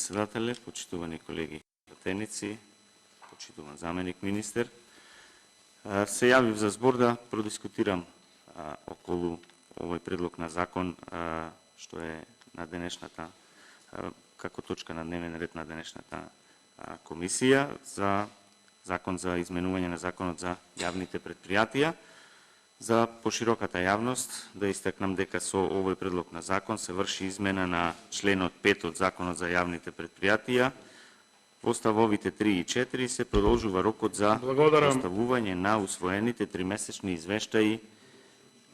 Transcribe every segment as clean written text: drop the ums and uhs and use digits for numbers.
председателе, почитувани колеги пратеници, почитуван заменик министер. Се јавив за збор да продискутирам околу овој предлог на закон што е на денешната како точка на дневен ред на денешната комисија за закон за изменување на законот за јавните предпријатија. За пошироката јавност да истакнам дека со овој предлог на закон се врши измена на членот 5 од Законот за јавните предпријатија. Во ставовите 3 и 4 се продолжува рокот за доставување на усвоените тримесечни извештаи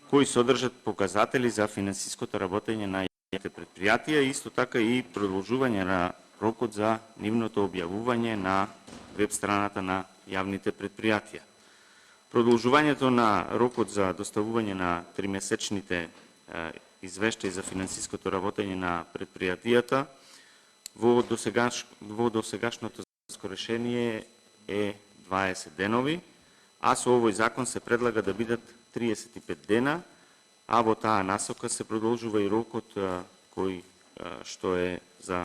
кои содржат показатели за финансиското работење на јавните предпријатија, исто така и продолжување на рокот за нивното објавување на веб страната на јавните предпријатија. Продолжувањето на рокот за доставување на тримесечните извештаи за финансиското работење на предпријатијата во досегашното законско решение е 20 денови, а со овој закон се предлага да бидат 35 дена, а во таа насока се продолжува и рокот кој што е за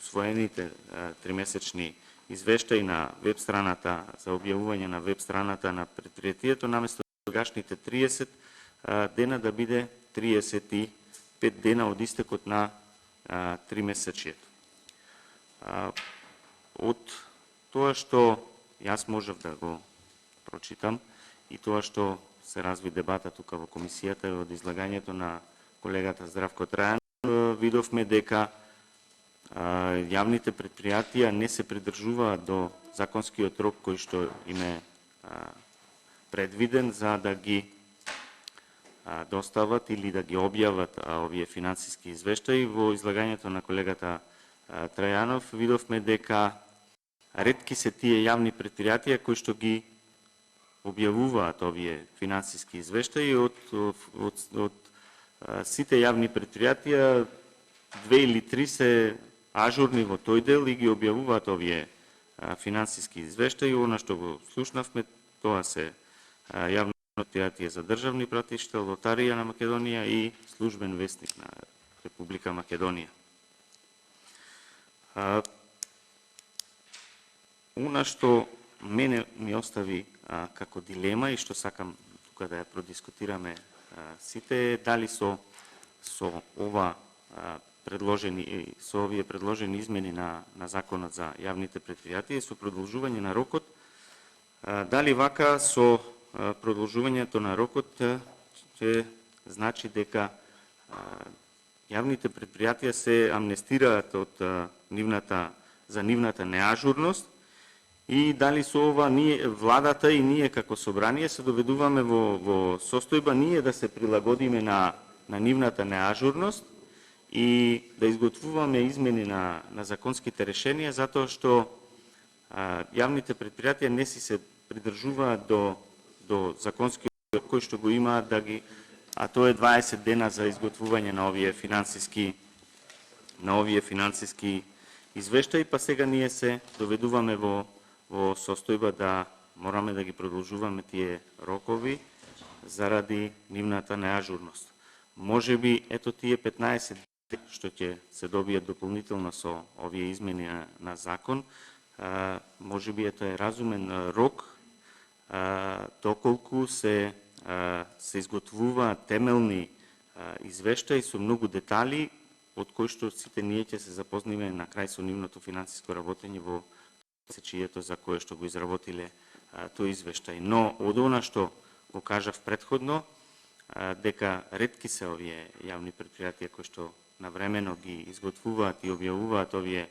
усвоените тримесечни извештаи на веб страната за објавување на веб страната на предпријатието, наместо сегашните 30 дена да биде 35 дена од истекот на тримесечието. Од тоа што јас можев да го прочитам и тоа што се разви дебата тука во комисијата и од излагањето на колегата Здравко Трајанов, видовме дека јавните предпријатија не се придржуваат до законскиот рок кој што им е предвиден за да ги достават или да ги објават овие финансиски извештаи. Во излагањето на колегата Трајанов видовме дека ретки се тие јавни предпријатија кои што ги објавуваат овие финансиски извештаи. Од сите јавни предпријатија 2 или 3 се ажурни во тој дел и ги објавуваат овие финансиски извештаи. Она што го слушнавме, тоа се јавно предпријатие за државни пратишта, Лотарија на Македонија и Службен вестник на Република Македонија. Она што мене ми остави како дилема и што сакам тука да ја продискутираме сите е дали со овие предложени измени на законот за јавните предпријатија и со продолжување на рокот, дали вака со продолжувањето на рокот ќе значи дека јавните предпријатија се амнестираат од нивната неажурност и дали со ова владата и ние како собрание се доведуваме во состојба ние да се прилагодиме на нивната неажурност и да изготвуваме измени на законските решенија, затоа што јавните предпријатија не се придржуваат до законскиот кој што го имаат а тоа е 20 дена за изготвување на овие финансиски извештаи, па сега ние се доведуваме во состојба да мораме да ги продолжуваме тие рокови заради нивната неажурност. Можеби ето тие 15 што ќе се добијат дополнително со овие измени на закон, можеби ето е разумен рок доколку се изготвуваат темелни извештаи со многу детали од кои што сите ние ќе се запозниме на крај со нивното финансиско работење во месечието за кое што го изработиле тој извештај. Но од она што го кажав претходно, дека ретки се овие јавни предпријатија кои што навремено ги изготвуваат и објавуваат овие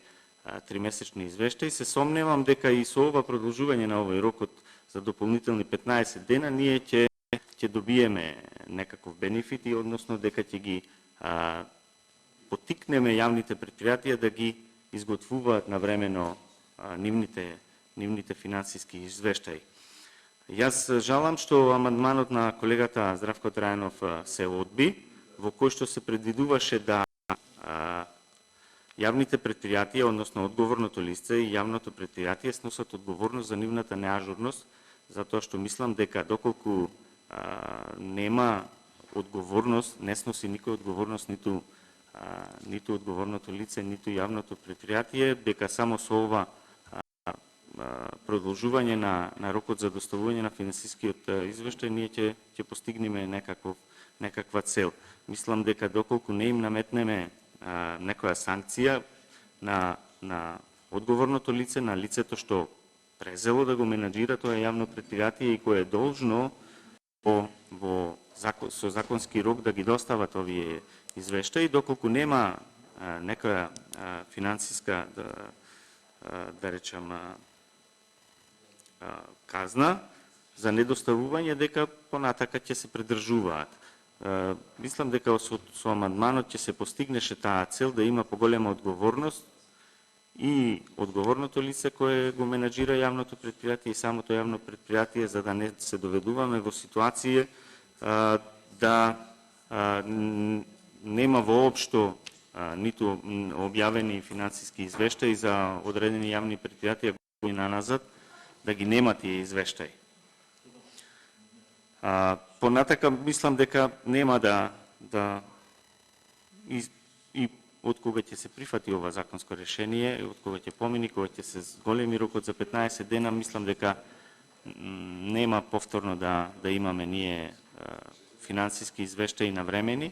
тримесечни извештаи, се сомневам дека и со ова продолжување на овој рокот за дополнителни 15 дена ние ќе добиеме некаков бенефит и односно дека ќе ги поттикнеме јавните предпријатија да ги изготвуваат навремено нивните финансиски извештаи. Јас жалам што амандманот на колегата Здравко Трајанов се одби, во кој што се предвидуваше да јавните предпријатија, односно одговорното лице и јавното предпријатие сносат одговорност за нивната неажурност, затоа што мислам дека доколку нема одговорност, не сноси никој одговорност, ниту ниту одговорното лице, ниту јавното предпријатие, дека само со ова продолжување на рокот за доставување на финансискиот извештај ние ќе постигнеме некаква цел. Мислам дека доколку не им наметнеме некоја санкција на одговорното лице, на лицето што презело да го менаџира тоа јавно предпријатие и кое е должно со законски рок да ги достават овие извештаи, доколку нема некоја финансиска, да речам, казна за недоставување, дека понатака ќе се придржуваат. Мислам дека со амандманот ќе се постигнеше таа цел да има поголема одговорност и одговорното лице кое го менаџира јавното предпријатие и самото јавно предпријатие, за да не се доведуваме во ситуација да нема воопшто ниту објавени финансиски извештаи за одредени јавни предпријатија години наназад, да ги нема тие извештаи. Понатака мислам дека нема и од кога ќе се прифати ова законско решение, од кога ќе помини, кога ќе се големи рокот за 15 дена, мислам дека нема повторно да имаме ние финансиски извештаи навремени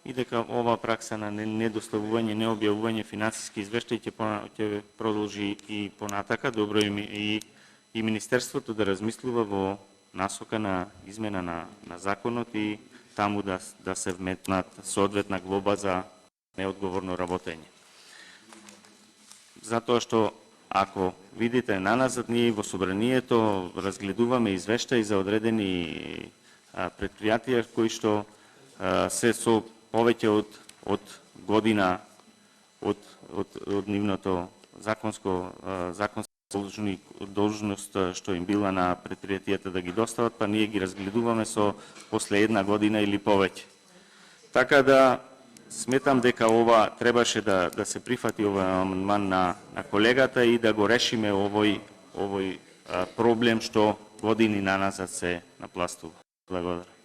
и дека ова пракса на недоставување, необјавување финансиски извештаи ќе продолжи и понатака. Добро и Министерството да размислува во насока на измена на законот и таму да се вметнат соодветна глоба за неодговорно работење. Затоа што ако видите наназад, ние во собранието разгледуваме извештаи за одредени предпријатија кои што се со повеќе од година од нивното законска должност што им била на предпријатијата да ги достават, па ние ги разгледуваме со после една година или повеќе. Така да сметам дека ова требаше да се прифати овој амандман на колегата и да го решиме овој проблем што години наназад се напластува. Благодарам.